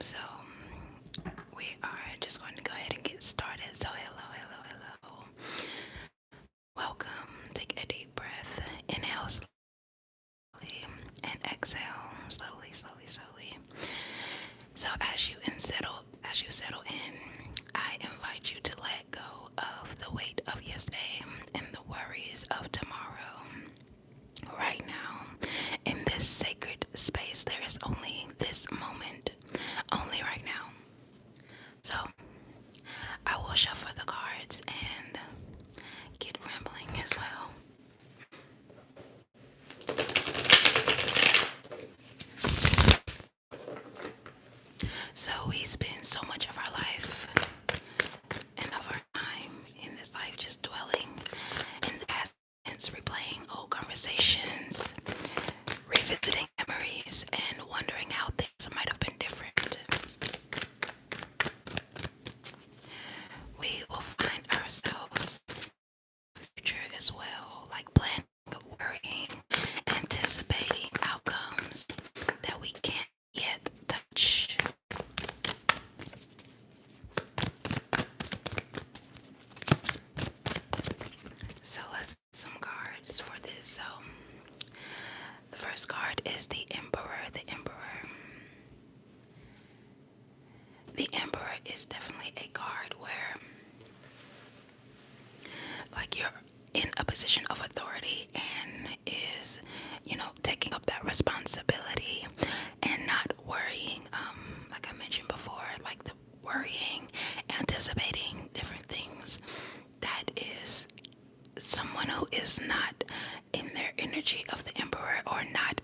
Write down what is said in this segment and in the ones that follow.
So we are just going to go ahead and get started. So hello, hello, hello. Welcome. Take a deep breath. Inhale slowly and exhale slowly, slowly, slowly. So as you settle in, I invite you to let go of the weight of yesterday and the worries of tomorrow. Right now, in this sacred space, there is only this moment, only right now. So I will shuffle the cards and get rambling as well. So we spend so much of our life and of our time in this life just dwelling in the past, replaying old conversations, revisiting memories, and wondering how things might have been different. We will find ourselves future as well, like planning, worrying, anticipating outcomes that we can't yet touch. So let's get some cards for this. So the first card is the Emperor. The Emperor. The Emperor is definitely a card where like you're in a position of authority and is, taking up that responsibility and not worrying, like I mentioned before, like the worrying, anticipating different things. That is someone who is not in their energy of the Emperor or not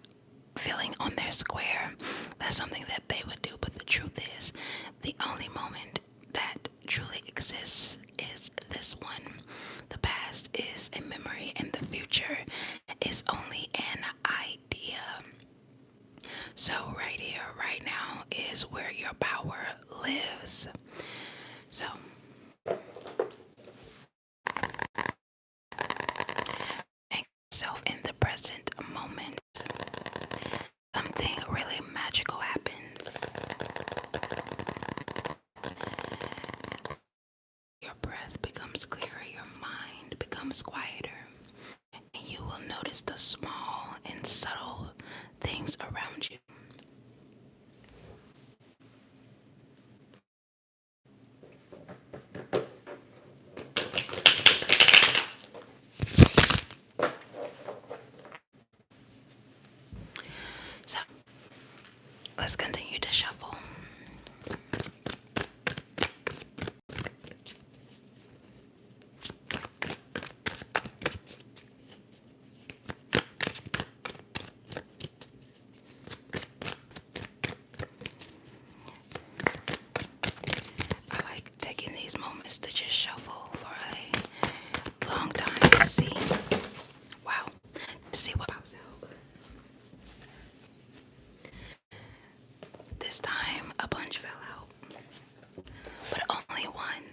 feeling on their square. That's something that they would do, but the truth is, the only moment that truly exists is this one. The past is a memory, and the future is only an idea. So, right here, right now, is where your power lives. So, anchor yourself in the present moment. Something really magical happens. Your breath becomes clearer, your mind becomes quieter, and you will notice the small and subtle things around you. So, let's continue to shuffle. I like taking these moments to just shuffle for a long time to see, wow, to see what pops out. This time, a bunch fell out, but only one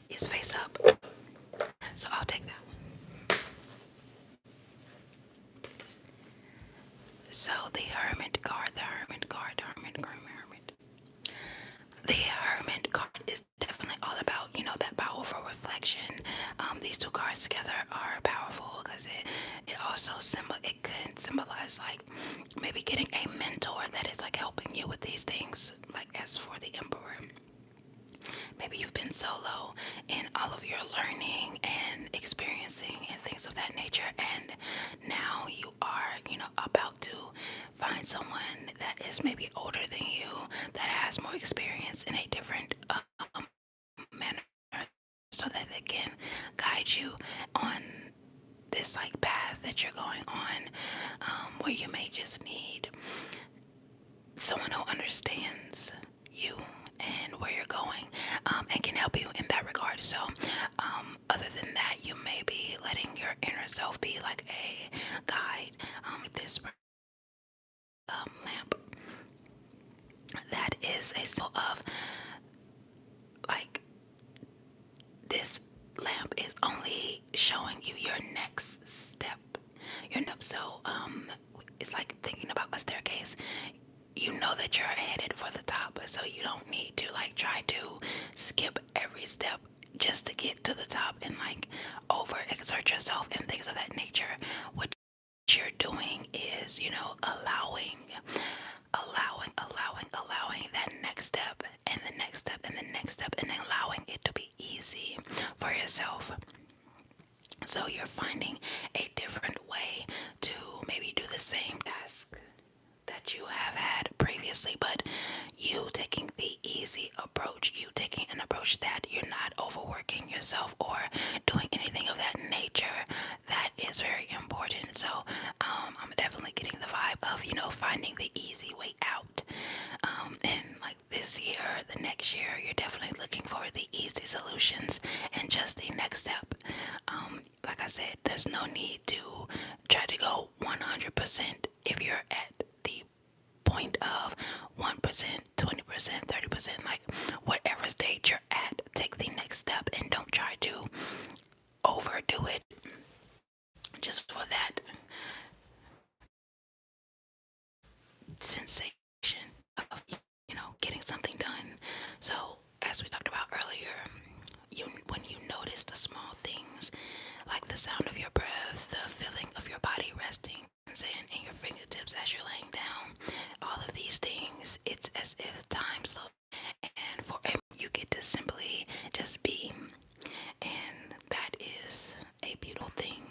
is face up. So I'll take that one. So the Hermit card, the Hermit card, the Hermit, Hermit. The Hermit card is definitely all about, that powerful reflection. These two cards together are powerful because it can symbolize like maybe getting a mentor that is like helping you with these things. Like as for the Emperor, maybe you've been solo in all of your learning and experiencing and things of that nature, and now you are, about to find someone that is maybe older than you, that has more experience in a different manner, so that they can guide you on this like path that you're going on, where you may just need someone who understands you and where you're going, and can help you in that regard. So other than that, you may be letting your inner self be like a guide. With this lamp, that is a symbol of like this lamp is only showing you your next step. So it's like thinking about a staircase. you know that you're headed for the top, so you don't need to like try to skip every step just to get to the top and like overexert yourself and things of that nature. What you're doing is, allowing that next step and the next step and the next step, and allowing it to be easy for yourself. So you're finding a different way to maybe do the same task that you have had previously, but you taking the easy approach, you taking an approach that you're not overworking yourself or doing anything of that nature. That is very important. So I'm definitely getting the vibe of, finding the easy way out. And like this year, the next year, you're definitely looking for the easy solutions and just the next step. Like I said, there's no need to try to go 100% if you're at the point of 1%, 20%, 30%, like whatever stage you're at, take the next step and don't try to overdo it just for that sensation of getting something done. So as we talked about earlier, when you notice the small things like the sound of your breath, the feeling of your body resting in your fingertips as you're laying down, all of these things, it's as if time slows, and for a you get to simply just be. And that is a beautiful thing,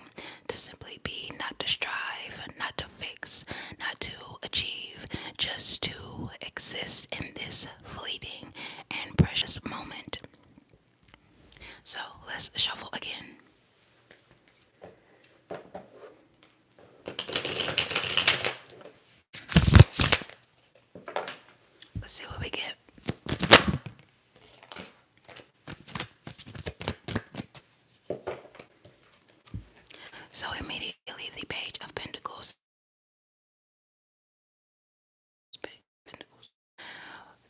to simply be, not to strive, not to fix, not to achieve, just to exist in this fleeting and precious moment. So let's shuffle again. Let's see what we get. So immediately the Page of Pentacles,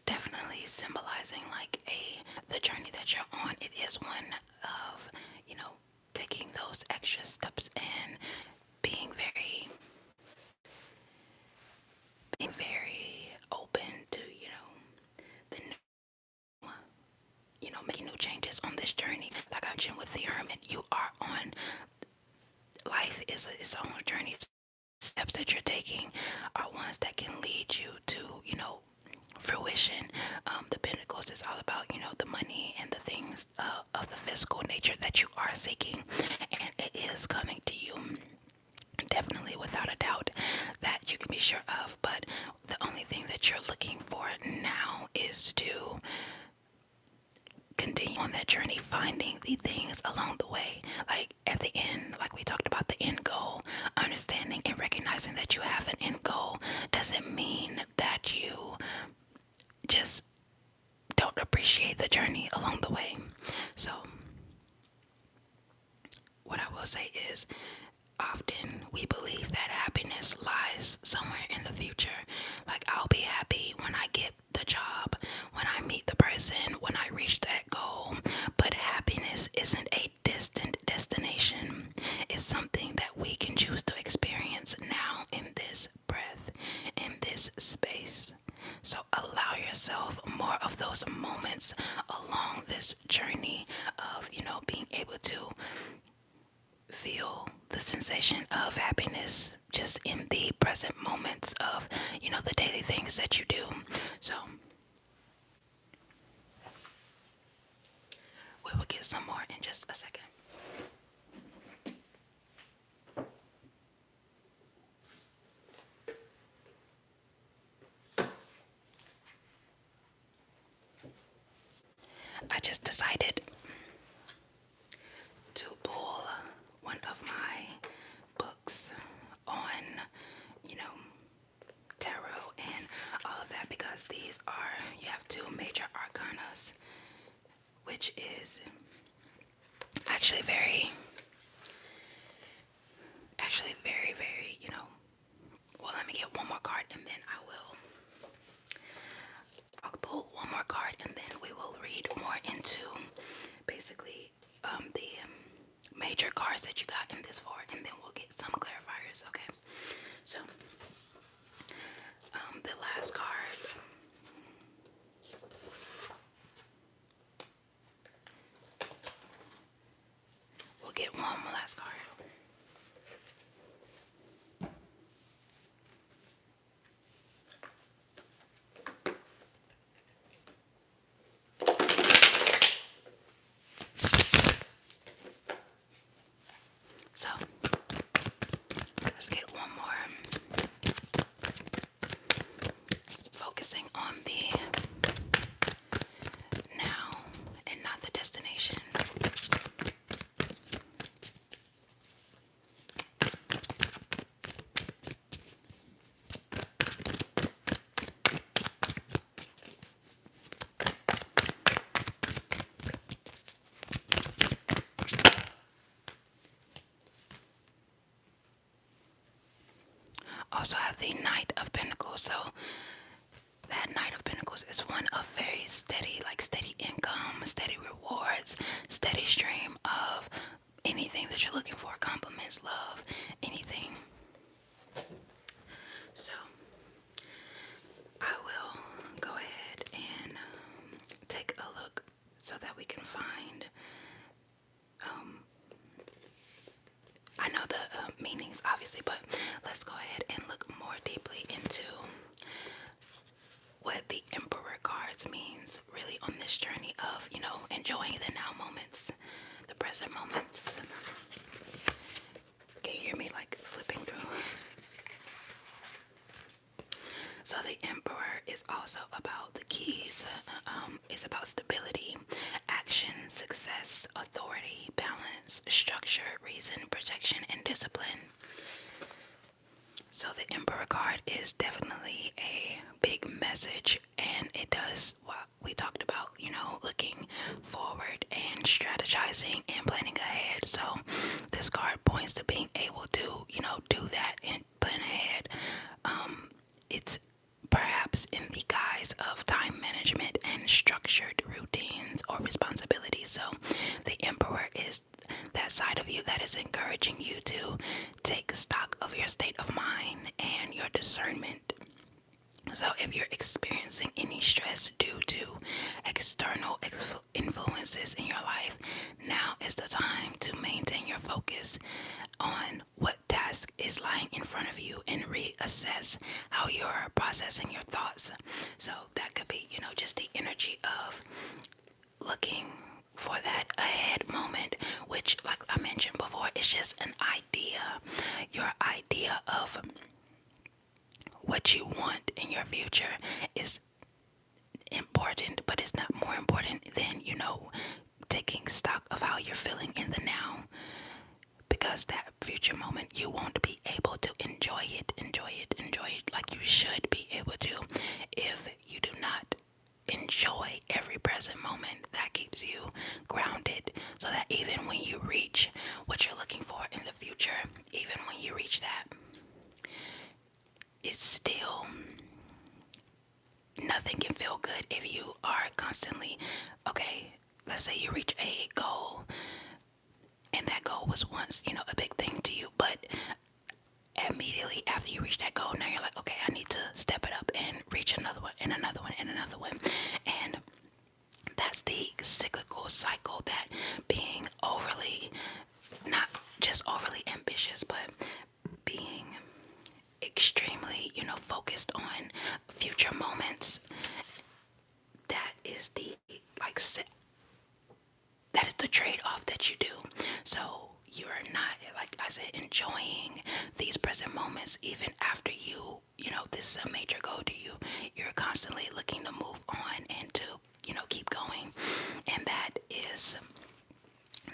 definitely symbolizing like the journey that you're on. It is one of, taking those extra steps and being very open to, the making new changes on this journey. Like I mentioned with the Hermit, you are on, life is its own journey. Steps that you're taking are ones that can lead you to, fruition. The Pentacles is all about, the money and the things of the physical nature that you are seeking, and it is coming to you. Definitely, without a doubt, that you can be sure of. But the only thing that you're looking for now is to continue on that journey, finding the things along the way. Like at the end, like we talked about the end goal, understanding and recognizing that you have an end goal doesn't mean that you just don't appreciate the journey along the way. So, what I will say is, often we believe that happiness lies somewhere in the future. Like, I'll be happy when I get the job, when I meet the person, when I reach that goal. But happiness isn't a distant destination. It's something that we can choose to experience now in this breath, in this space. So allow yourself more of those moments along this journey of, being able to feel the sensation of happiness just in the present moments of, the daily things that you do. So we will get some more in just a second. I just decided to pull one of my books on, tarot and all of that, because these are, you have two major arcanas, which is very, well, let me get one more card and then I'll pull one more card and then we will read more into basically the major cards that you got in this for, and then we'll get some clarifiers, okay? So the last card focusing on the now and not the destination. Also have the Knight of Pentacles. So that Knight of Pentacles is one of very steady, like steady income, steady rewards, steady stream of anything that you're looking for, compliments, love, anything. So I will go ahead and take a look so that we can find. I know the meanings, obviously, but let's go ahead and look more deeply into what the Emperor cards means really on this journey of, enjoying the now moments, the present moments. Can you hear me like flipping through? So the Emperor is also about the keys. It's about stability, action, success, authority, balance, structure, reason, protection, and discipline. So the Emperor card is definitely a big message, and it does what we talked about, looking forward and strategizing and planning ahead. So this card points to being able to, do that and plan ahead. It's perhaps in the guise of time management and structured routines or responsibilities. So the Emperor is that side of you that is encouraging you to take stock of your state of mind and your discernment. So if you're experiencing any stress due to external influences in your life, now is the time to maintain your focus on what task is lying in front of you and reassess how you're processing your thoughts. So that could be, just the energy of looking for that ahead moment, which, like I mentioned before, is just an idea. Your idea of what you want in your future is important, but it's not more important than, taking stock of how you're feeling in the now. Because that future moment, you won't be able to enjoy it like you should be able to if you do not enjoy every present moment. That keeps you grounded so that even when you reach what you're looking for in the future, even when you reach that, it's still, nothing can feel good if you are constantly, okay, let's say you reach a goal and that goal was once, a big thing to you, but immediately after you reach that goal, now you're like, okay, I need to step it up and reach another one and another one and another one. And that's the cyclical cycle that being overly, not just overly ambitious, but being extremely, focused on future moments, that is the, like, that is the trade-off that you do. So you're not, like I said, enjoying these present moments even after this is a major goal to you. You're constantly looking to move on and to, keep going. And that is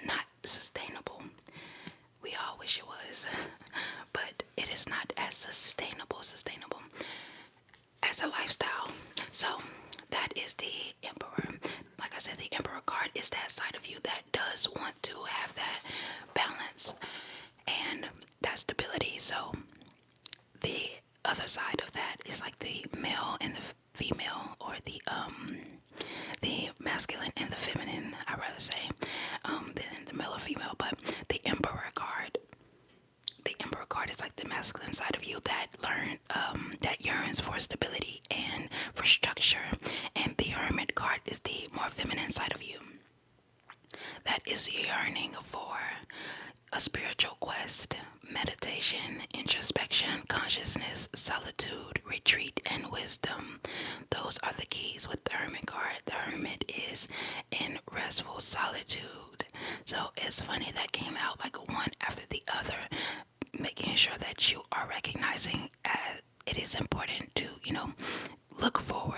not sustainable. We all wish it was, but it is not as sustainable as a lifestyle. So that is the Emperor. Like I said, the Emperor card is that side of you that does want to have that balance and that stability. So the other side of that is like the male and the female, or the masculine and the feminine, I'd rather say, than the male or female. But the Emperor card is like the masculine side of you that that yearns for stability and for structure, and the Hermit card is the more feminine side of you that is yearning for a spiritual quest, meditation, introspection, consciousness, solitude, retreat, and wisdom. Those are the keys with the Hermit card. The Hermit is in restful solitude. So it's funny that came out like one after the other, making sure that you are recognizing it is important to, look forward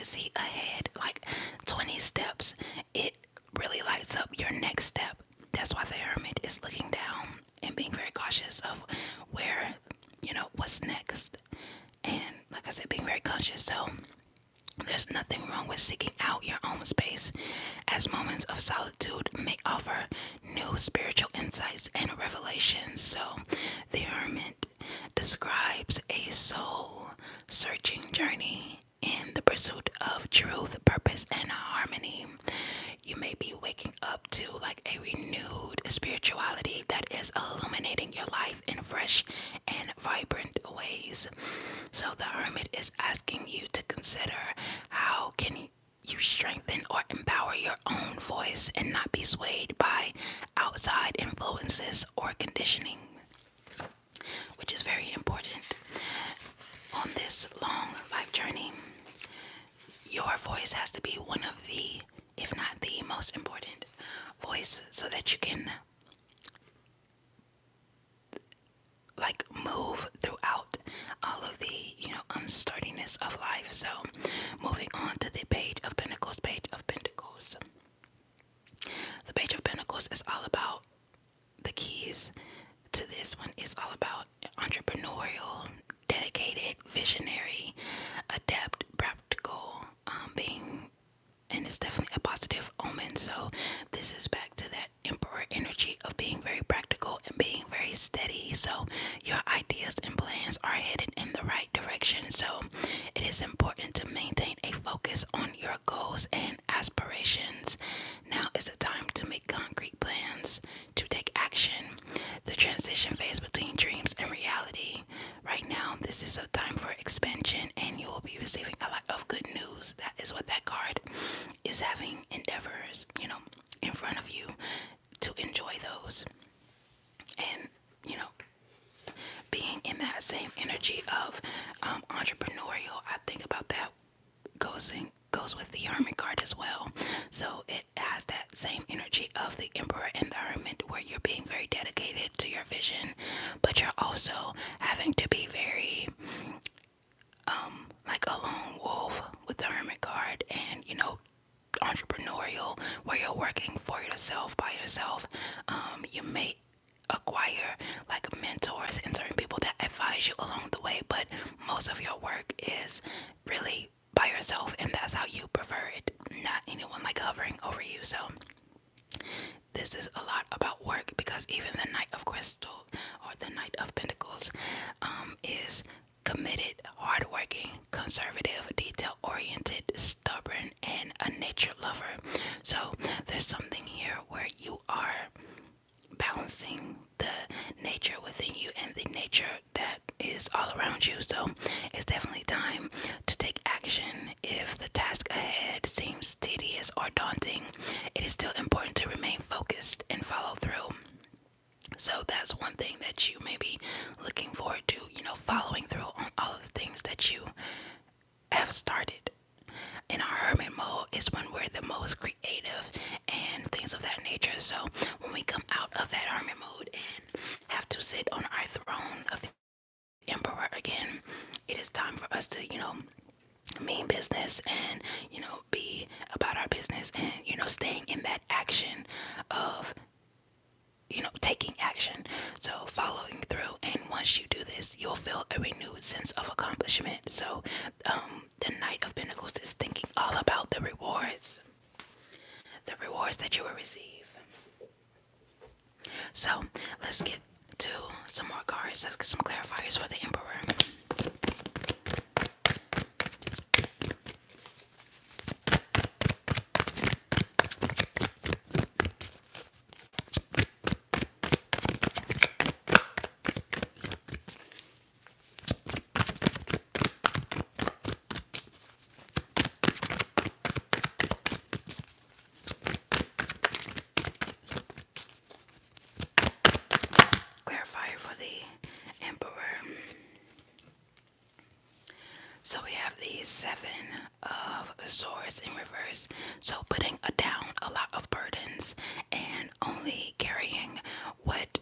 always see ahead, like 20 steps. It really lights up your next step. That's why the hermit is looking down and being very cautious of where, what's next. And like I said, being very conscious. So there's nothing wrong with seeking out your own space, as moments of solitude may offer new spiritual insights and revelations. So, the hermit describes a soul searching journey in the pursuit of truth, purpose, and harmony. You may be waking up to like a renewed spirituality that is illuminating your life in fresh and vibrant ways. So the hermit is asking you to consider how can you strengthen or empower your own voice and not be swayed by outside influences or conditioning, which is very important on this long life journey. Your voice has to be one of the, if not the most important voice, so that you can like move throughout all of the unsturdiness of life. So moving on to the page of pentacles. The page of pentacles is all about the keys to this one. Is all about entrepreneurial, dedicated, visionary, adept, practical, being, and it's definitely a positive omen. So this is back to that emperor energy of being very practical and being very steady. So your ideas and plans are headed in the right direction. So it is important to maintain a focus on your goals and aspirations. Now is the time to make concrete plans, to take action. The transition phase between dreams and reality. Right now, this is a time for expansion, and you will be receiving a lot of good news. That is what that card is, having endeavors, in front of you to enjoy those. And, being in that same energy of entrepreneurial, I think about that goes with the hermit card as well. So it has that same energy of the emperor and the hermit, where you're being very dedicated to your vision, but you're also having to be very like a lone wolf with the hermit card, and entrepreneurial, where you're working for yourself by yourself. You may acquire like mentors and certain people that advise you along the way, but most of your work is really by yourself, and that's how you prefer it, not anyone like hovering over you. So this is a lot about work, because even the Knight of Crystal, or the Knight of Pentacles, is committed, hardworking, conservative, detail-oriented, stubborn, and a nature lover. So there's something here where you are balancing the nature within you and the nature that is all around you. So it's definitely time to take action. If the task ahead seems tedious or daunting, it is still important to remain focused and follow through. So that's one thing that you may be looking forward to, following through on all of the things that you have started. In our hermit mode is when we're the most creative and things of that nature. So when we come out of that hermit mode and have to sit on our throne of the emperor again, it is time for us to, mean business and, be about our business and, staying in that action of taking action. So following through, and once you do this, you'll feel a renewed sense of accomplishment. So the Knight of Pentacles is thinking all about the rewards that you will receive. So let's get to some more cards. Let's get some clarifiers for the Emperor. Clarifier for the Emperor. So we have the Seven of Swords in reverse. So putting down a lot of burdens and only carrying what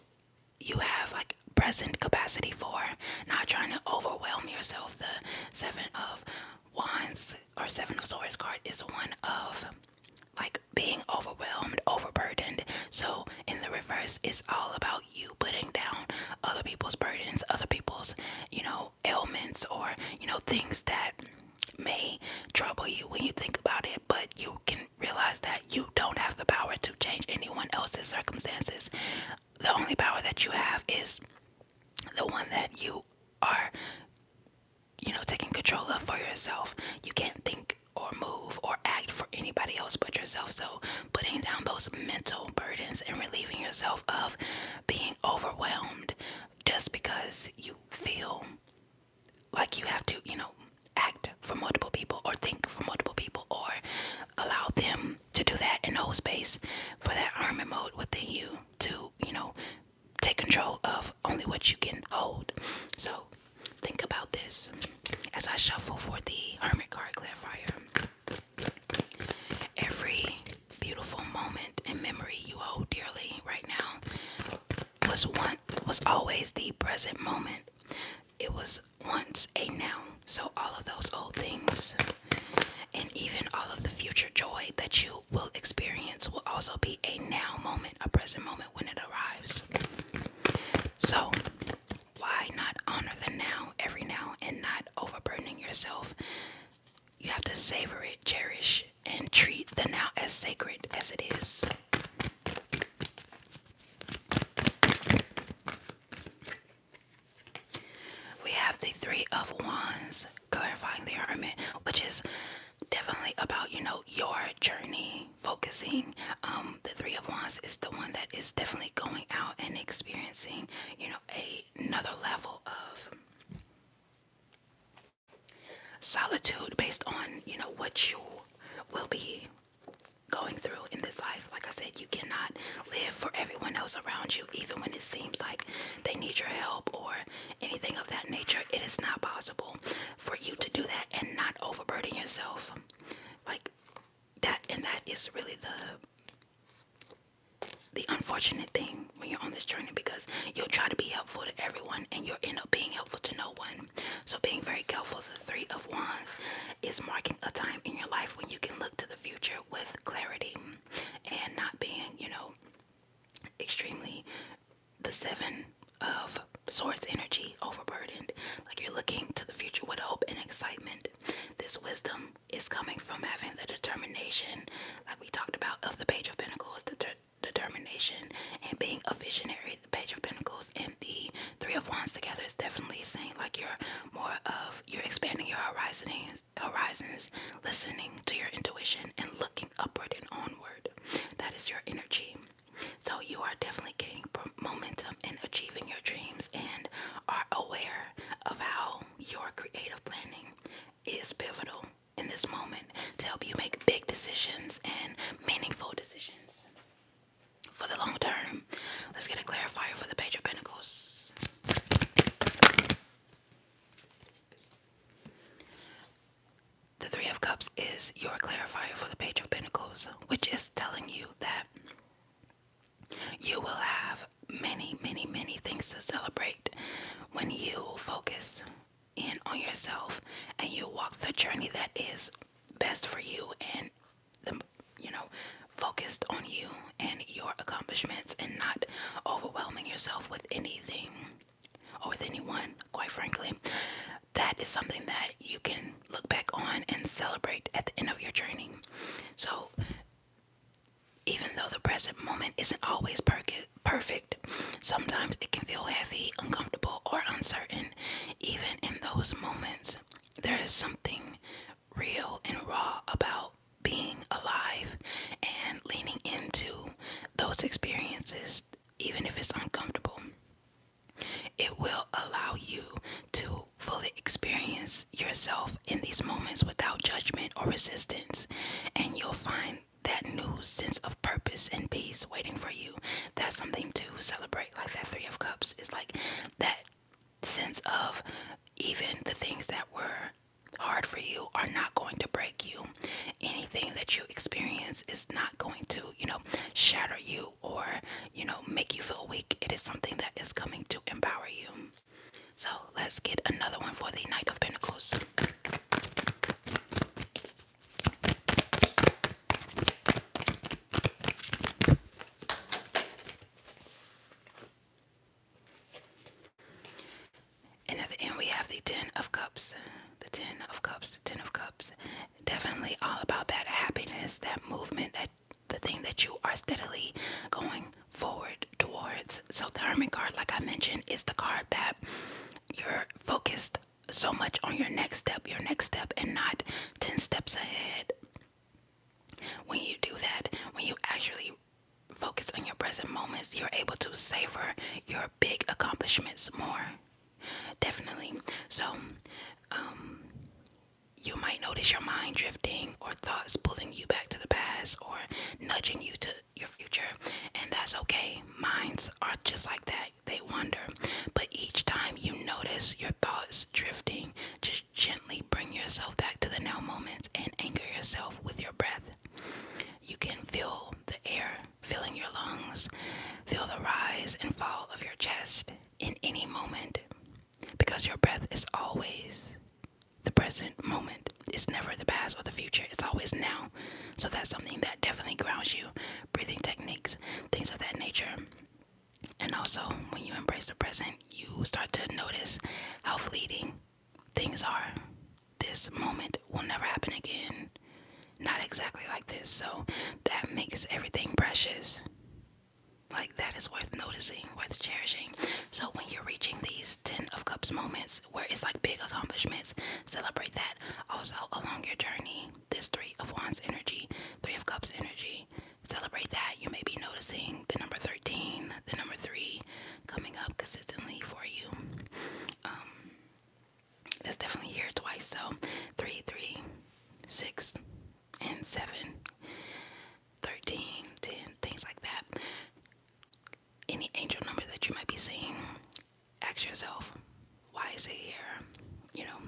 you have like present capacity for, not trying to overwhelm yourself. The Seven of Wands or Seven of Swords card is one of like being overwhelmed, overburdened. So in the reverse, it's all about you putting down other people's burdens, other people's, ailments, or, things that may trouble you when you think about it, but you can realize that you don't have the power to change anyone else's circumstances. The only power that you have is the one that you are, taking control of for yourself. You can't think or move or act for anybody else but yourself. So putting down those mental burdens and relieving yourself of being overwhelmed just because you feel like you have to, act for multiple people or think for multiple people or allow them to do that and hold space for that hermit mode within you to, take control of only what you can hold. So think about this as I shuffle for the hermit card clarifier. Every beautiful moment and memory you hold dearly right now was always the present moment. It was once a now. So all of those old things and even all of the future joy that you will experience will also be a now moment, a present moment when it arrives. So why not honor the now every now and not overburdening yourself? You have to savor it, cherish, and treat the now as sacred as it is. We have the Three of Wands clarifying the Hermit, which is definitely about, your journey, focusing. The Three of Wands is the one that is definitely going out and experiencing, another level of solitude based on, what you will be going through in this life. Like I said, you cannot live for everyone else around you, even when it seems like they need your help or anything of that nature. It is not possible for you to do that and not overburden yourself. Like that, and that is really the unfortunate thing when you're on this journey, because you'll try to be helpful to everyone and you'll end up being helpful to no one. So being very careful. The Three of Wands is marking a time in your life when you can look to the future with clarity and not being, extremely the Seven of Swords energy, overburdened. Like you're looking to the future with hope and excitement. This wisdom is coming from having the determination, like we talked about, of the Page of Pentacles, the determination and being a visionary. The Page of Pentacles and the Three of Wands together is definitely saying like you're expanding your horizons, listening to your intuition and looking upward and onward. That is your energy. So you are definitely gaining momentum in achieving your dreams and are aware of how your creative planning is pivotal in this moment to help you make big decisions and meaningful decisions for the long term. Let's get a clarifier for the Page of Pentacles. The Three of Cups is your clarifier for the Page of Pentacles, which is telling you that you will have many, many, many things to celebrate when you focus in on yourself and you walk the journey that is best for you and focused on you and your accomplishments and not overwhelming yourself with anything or with anyone, quite frankly. That is something that you can look back on and celebrate at the end of your journey. So even though the present moment isn't always perfect, sometimes it can feel heavy, uncomfortable, or uncertain. Even in those moments, there is something real and raw about being alive and leaning into those experiences, even if it's uncomfortable. It will allow you to fully experience yourself in these moments without judgment or resistance, and you'll find that new sense of purpose and peace waiting for you. That's something to celebrate. Like that Three of Cups is like that sense of even the things that were hard for you are not going to break you. Anything that you experience is not going to, shatter you or, make you feel weak. It is something that is coming to empower you. So let's get another one for the Knight of Pentacles. The Ten of Cups, the Ten of Cups. Definitely all about that happiness, that movement, that the thing that you are steadily going forward towards. So the Hermit card, like I mentioned, is the card that you're focused so much on your next step, and not 10 steps ahead. When you do that, when you actually focus on your present moments, you're able to savor your big accomplishments more. Definitely. So, um, you might notice your mind drifting or thoughts pulling you back to the past or nudging you to your future, and that's okay. Minds are just like that, they wander. But each time you notice your thoughts drifting, just gently bring yourself back to the now moments and anchor yourself with your breath. You can feel the air filling your lungs, feel the rise and fall of your chest in any moment, because your breath is always the present moment. It's never the past or the future, it's always now. So that's something that definitely grounds you. Breathing techniques, things of that nature. And also, when you embrace the present, you start to notice how fleeting things are. This moment will never happen again. Not exactly like this. So that makes everything precious. Like, that is worth noticing, worth cherishing. So when you're reaching these 10 of Cups moments where it's like big accomplishments, celebrate that. Also, along your journey, this 3 of Wands energy, 3 of Cups energy, celebrate that. You may be noticing the number 13, the number 3 coming up consistently for you. That's definitely here twice. So 3, 3, 6, and 7, 13, 10, things like that. Any angel number that you might be seeing, ask yourself, why is it here?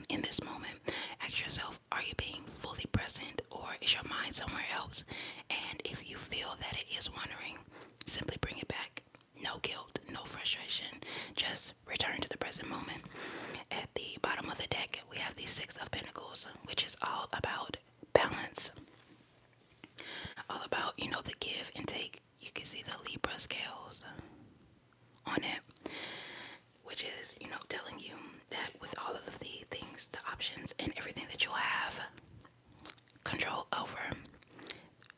In this moment, ask yourself, are you being fully present, or is your mind somewhere else? And if you feel that it is wandering, simply bring it back. No guilt, no frustration. Just return to the present moment. At the bottom of the deck, we have the 6 of Pentacles, which is all about balance. All about, the give and take. You can see the Libra scales on it, which is, telling you that with all of the things, the options, and everything that you'll have control over,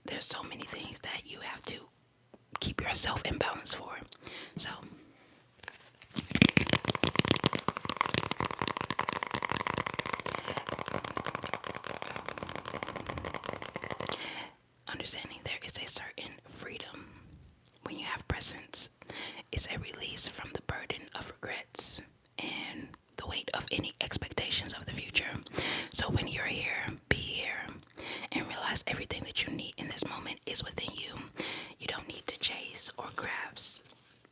there's so many things that you have to keep yourself in balance for. So, understanding there is a certain freedom when you have presence. It's a release from the burden of regrets and the weight of any expectations of the future. So when you're here, be here and realize everything that you need in this moment is within you. You don't need to chase or grasp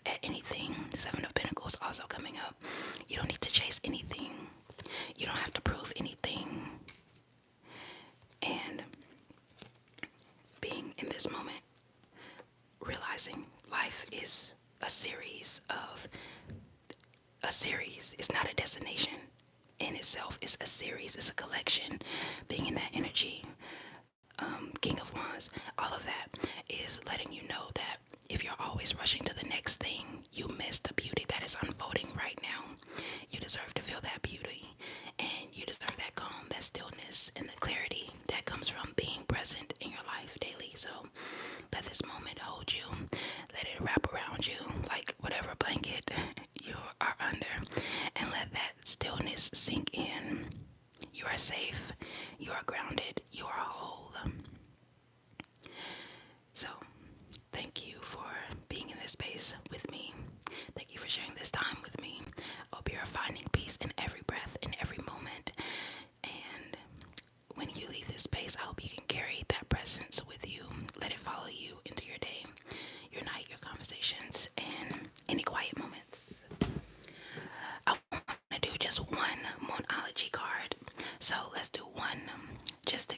at anything. The 7 of Pentacles also coming up. You don't need to chase anything. You don't have to prove anything. And being in this moment, realizing life is a series. It's not a destination in itself. It's a series. It's a collection. Being in that energy, King of Wands, all of that is letting you know that if you're always rushing to the next thing, you miss the beauty that is unfolding right now. You deserve to feel that beauty, and you deserve that calm, that stillness, and the clarity that comes from being present in your life daily. So let this moment hold you. Let it wrap around you like whatever blanket you are under, and let that stillness sink in. You are safe. You are grounded. You are whole. So, thank you for being in this space with me. Thank you for sharing this time with me. I hope you're finding peace in every breath, in every moment. And when you leave this space, I hope you can carry that presence with you. Let it follow you into your day, your night, your conversations, and any quiet moments. I want to do just one Moonology card. So let's do one just to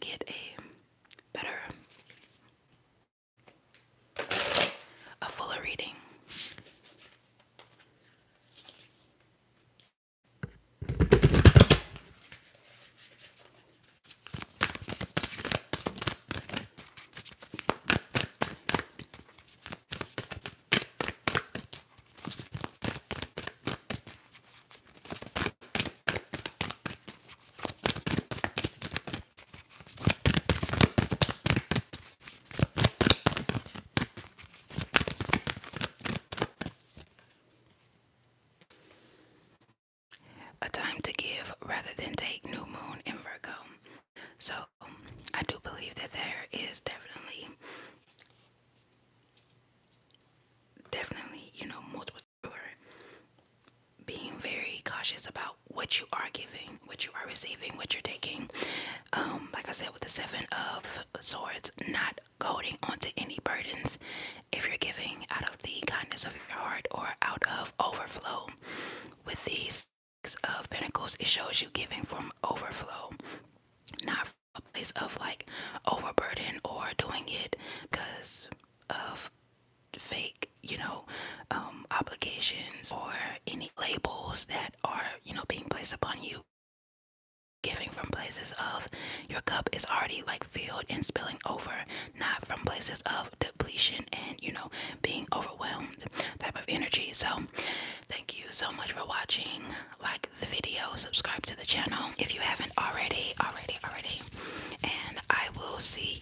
I do believe that there is definitely, multiple who are being very cautious about what you are giving, what you are receiving, what you're taking. Like I said, with the Seven of Swords, not holding on to any burdens. If you're giving out of the kindness of your heart or out of overflow, with the Six of Pentacles, it shows you giving from overflow, not from a place of like overburden or doing it because of fake, obligations or any labels that are, being placed upon you. Giving from places of your cup is already like filled and spilling over, not from places of depletion and, being overwhelmed type of energy. So, thank you so much for watching. Like the video, subscribe to the channel if you haven't already. And I will see